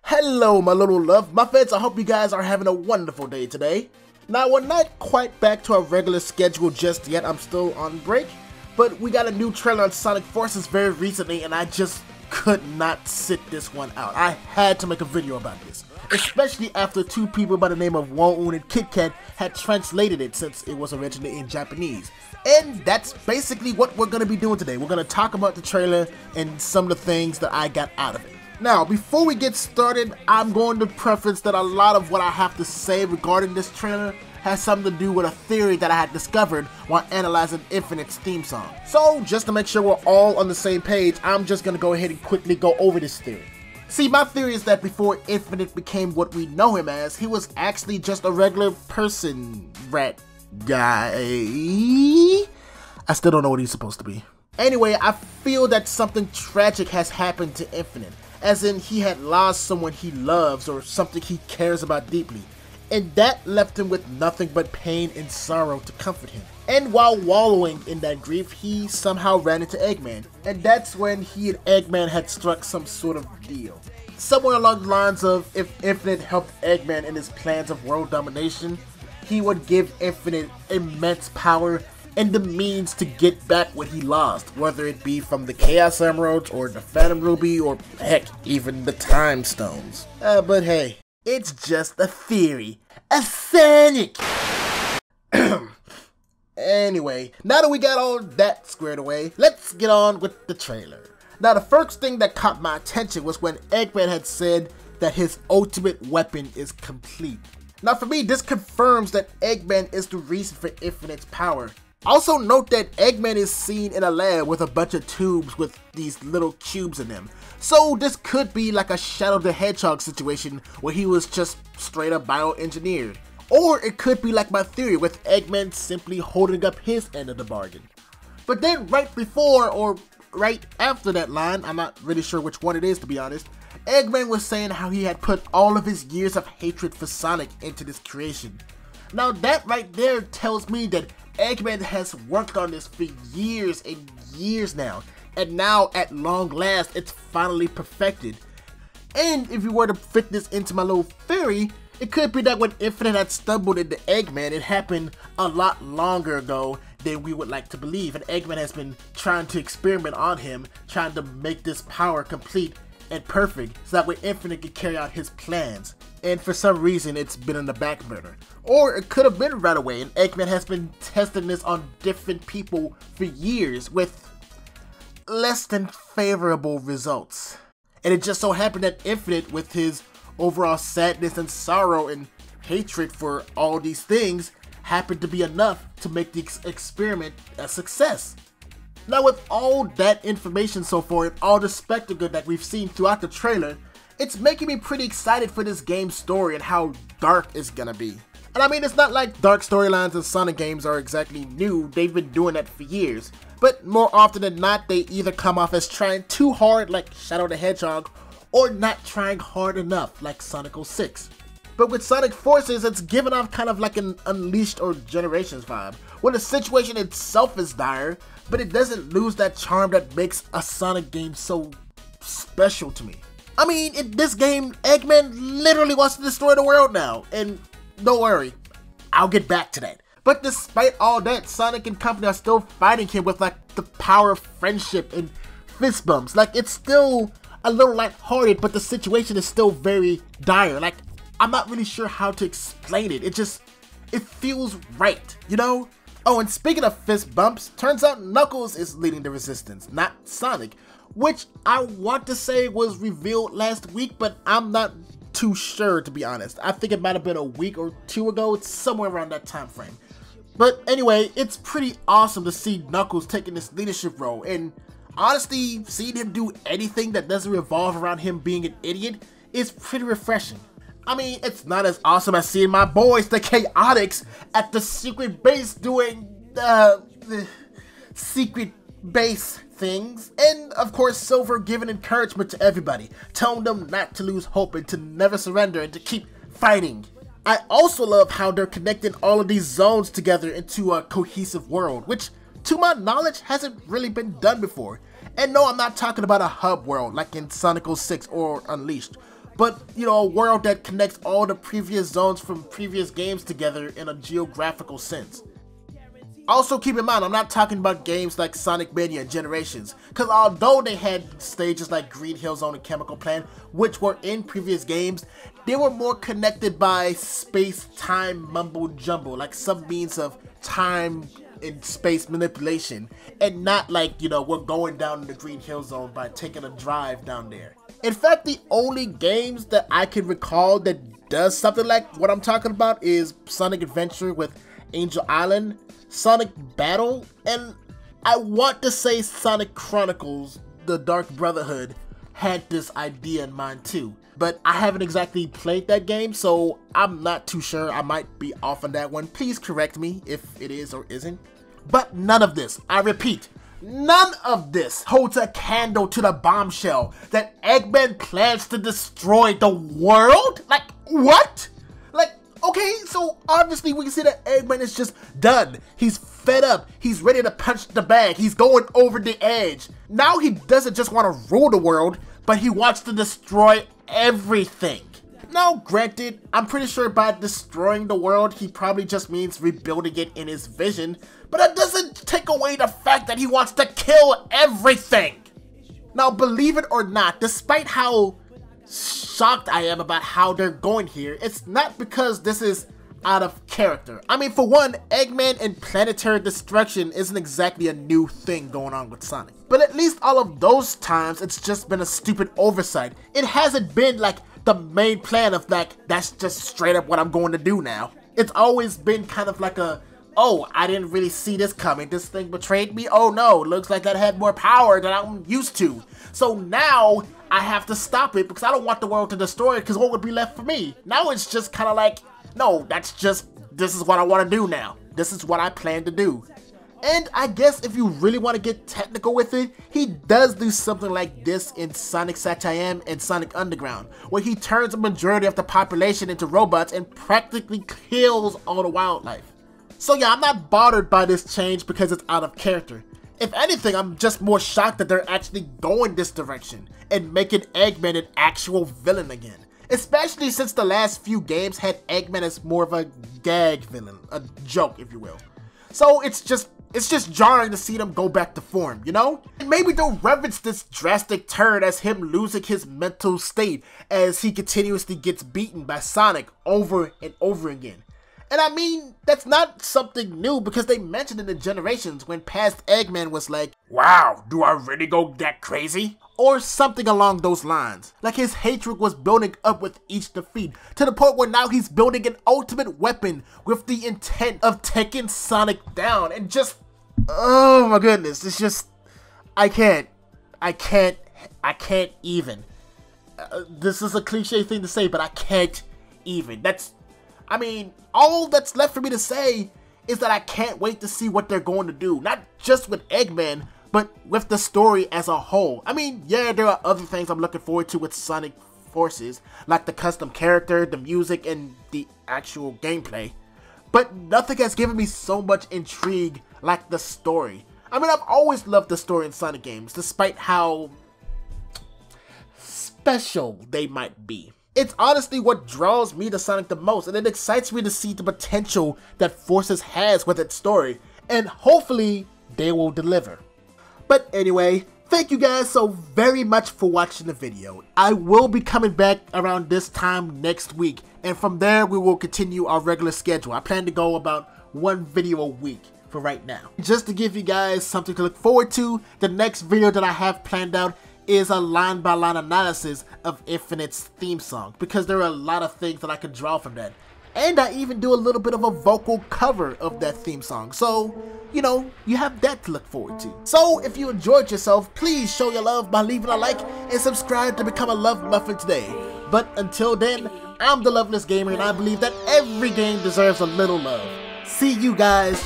Hello my little love Muffets, I hope you guys are having a wonderful day today. Now we're not quite back to our regular schedule just yet, I'm still on break, but we got a new trailer on Sonic Forces very recently and I just could not sit this one out. I had to make a video about this, especially after two people by the name of Woon and KitKat had translated it since it was originally in Japanese. And that's basically what we're going to be doing today. We're going to talk about the trailer and some of the things that I got out of it. Now, before we get started, I'm going to preface that a lot of what I have to say regarding this trailer has something to do with a theory that I had discovered while analyzing Infinite's theme song. So, just to make sure we're all on the same page, I'm just going to go ahead and quickly go over this theory. See, my theory is that before Infinite became what we know him as, he was actually just a regular person, rat guy. I still don't know what he's supposed to be. Anyway, I feel that something tragic has happened to Infinite, as in he had lost someone he loves or something he cares about deeply, and that left him with nothing but pain and sorrow to comfort him. And while wallowing in that grief, he somehow ran into Eggman, and that's when he and Eggman had struck some sort of deal. Somewhere along the lines of, if Infinite helped Eggman in his plans of world domination, he would give Infinite immense power and the means to get back what he lost, whether it be from the Chaos Emeralds or the Phantom Ruby or heck, even the Time Stones. But hey, it's just a theory. A Sonic! Anyway, now that we got all that squared away, let's get on with the trailer. Now the first thing that caught my attention was when Eggman had said that his ultimate weapon is complete. Now for me, this confirms that Eggman is the reason for Infinite's power. Also note that Eggman is seen in a lab with a bunch of tubes with these little cubes in them. So this could be like a Shadow the Hedgehog situation where he was just straight up bioengineered. Or it could be like my theory with Eggman simply holding up his end of the bargain. But then right before or right after that line, I'm not really sure which one it is to be honest, Eggman was saying how he had put all of his years of hatred for Sonic into this creation. Now that right there tells me that Eggman has worked on this for years and years now, and now at long last it's finally perfected. And if you were to fit this into my little theory, it could be that when Infinite had stumbled into Eggman, it happened a lot longer ago than we would like to believe, and Eggman has been trying to experiment on him, trying to make this power complete and perfect so that way Infinite could carry out his plans. And for some reason it's been in the back burner. Or it could have been right away and Eggman has been testing this on different people for years with less than favorable results. And it just so happened that Infinite, with his overall sadness and sorrow and hatred for all these things, happened to be enough to make the experiment a success. Now with all that information so far and all the spectacle that we've seen throughout the trailer, it's making me pretty excited for this game's story and how dark it's gonna be. And I mean, it's not like dark storylines in Sonic games are exactly new, they've been doing that for years. But more often than not, they either come off as trying too hard like Shadow the Hedgehog, or not trying hard enough like Sonic 06. But with Sonic Forces, it's giving off kind of like an Unleashed or Generations vibe, where the situation itself is dire, but it doesn't lose that charm that makes a Sonic game so special to me. I mean, in this game, Eggman literally wants to destroy the world now, and don't worry, I'll get back to that. But despite all that, Sonic and company are still fighting him with like the power of friendship and fist bumps. Like, it's still a little lighthearted, but the situation is still very dire. Like, I'm not really sure how to explain it. It feels right, you know? Oh, and speaking of fist bumps, turns out Knuckles is leading the resistance, not Sonic, which I want to say was revealed last week, but I'm not too sure to be honest. I think it might have been a week or two ago, it's somewhere around that time frame. But anyway, it's pretty awesome to see Knuckles taking this leadership role, and honestly, seeing him do anything that doesn't revolve around him being an idiot is pretty refreshing. I mean, it's not as awesome as seeing my boys, the Chaotix, at the secret base doing the secret base things. And of course, Silver giving encouragement to everybody, telling them not to lose hope and to never surrender and to keep fighting. I also love how they're connecting all of these zones together into a cohesive world, which to my knowledge hasn't really been done before. And no, I'm not talking about a hub world like in Sonic 06 or Unleashed, but, you know, a world that connects all the previous zones from previous games together in a geographical sense. Also keep in mind, I'm not talking about games like Sonic Mania and Generations, because although they had stages like Green Hill Zone and Chemical Plant, which were in previous games, they were more connected by space-time mumbo-jumbo, like some means of time and space manipulation, and not like, you know, we're going down in the Green Hill Zone by taking a drive down there. In fact, the only games that I can recall that does something like what I'm talking about is Sonic Adventure with Angel Island, Sonic Battle, and I want to say Sonic Chronicles, the Dark Brotherhood, had this idea in mind too. But I haven't exactly played that game, so I'm not too sure. I might be off on that one. Please correct me if it is or isn't. But none of this, I repeat, none of this holds a candle to the bombshell that Eggman plans to destroy the world? Like, what? Like, okay, so obviously we can see that Eggman is just done. He's fed up. He's ready to punch the bag. He's going over the edge. Now he doesn't just want to rule the world, but he wants to destroy everything. Now, granted, I'm pretty sure by destroying the world, he probably just means rebuilding it in his vision, but that doesn't take away the fact that he wants to kill everything. Now, believe it or not, despite how shocked I am about how they're going here, it's not because this is out of character. I mean, for one, Eggman and planetary destruction isn't exactly a new thing going on with Sonic. But at least all of those times, it's just been a stupid oversight. It hasn't been like the main plan of like, that's just straight up what I'm going to do now. It's always been kind of like a, oh, I didn't really see this coming. This thing betrayed me. Oh no, looks like that had more power than I'm used to. So now I have to stop it because I don't want the world to destroy it, because what would be left for me? Now it's just kind of like, no, that's just, this is what I want to do now. This is what I plan to do. And I guess if you really want to get technical with it, he does do something like this in Sonic Satire and Sonic Underground, where he turns a majority of the population into robots and practically kills all the wildlife. So yeah, I'm not bothered by this change because it's out of character. If anything, I'm just more shocked that they're actually going this direction and making Eggman an actual villain again. Especially since the last few games had Eggman as more of a gag villain, a joke if you will. So it's just jarring to see them go back to form, you know? And maybe they'll reference this drastic turn as him losing his mental state as he continuously gets beaten by Sonic over and over again. And I mean, that's not something new because they mentioned it in Generations when past Eggman was like, wow, do I really go that crazy? Or something along those lines. Like his hatred was building up with each defeat, to the point where now he's building an ultimate weapon with the intent of taking Sonic down. And just, oh my goodness, it's just, I can't even. This is a cliche thing to say, but I can't even. I mean, all that's left for me to say is that I can't wait to see what they're going to do. Not just with Eggman, but with the story as a whole. I mean, yeah, there are other things I'm looking forward to with Sonic Forces, like the custom character, the music, and the actual gameplay. But nothing has given me so much intrigue like the story. I mean, I've always loved the story in Sonic games, despite how special they might be. It's honestly what draws me to Sonic the most, and it excites me to see the potential that Forces has with its story, and hopefully they will deliver. But anyway, thank you guys so very much for watching the video. I will be coming back around this time next week, and from there we will continue our regular schedule. I plan to go about one video a week for right now. Just to give you guys something to look forward to, the next video that I have planned out is a line-by-line analysis of Infinite's theme song, because there are a lot of things that I could draw from that. And I even do a little bit of a vocal cover of that theme song, so, you know, you have that to look forward to. So, if you enjoyed yourself, please show your love by leaving a like and subscribe to become a Love Muffin today. But until then, I'm the Loveless Gamer, and I believe that every game deserves a little love. See you guys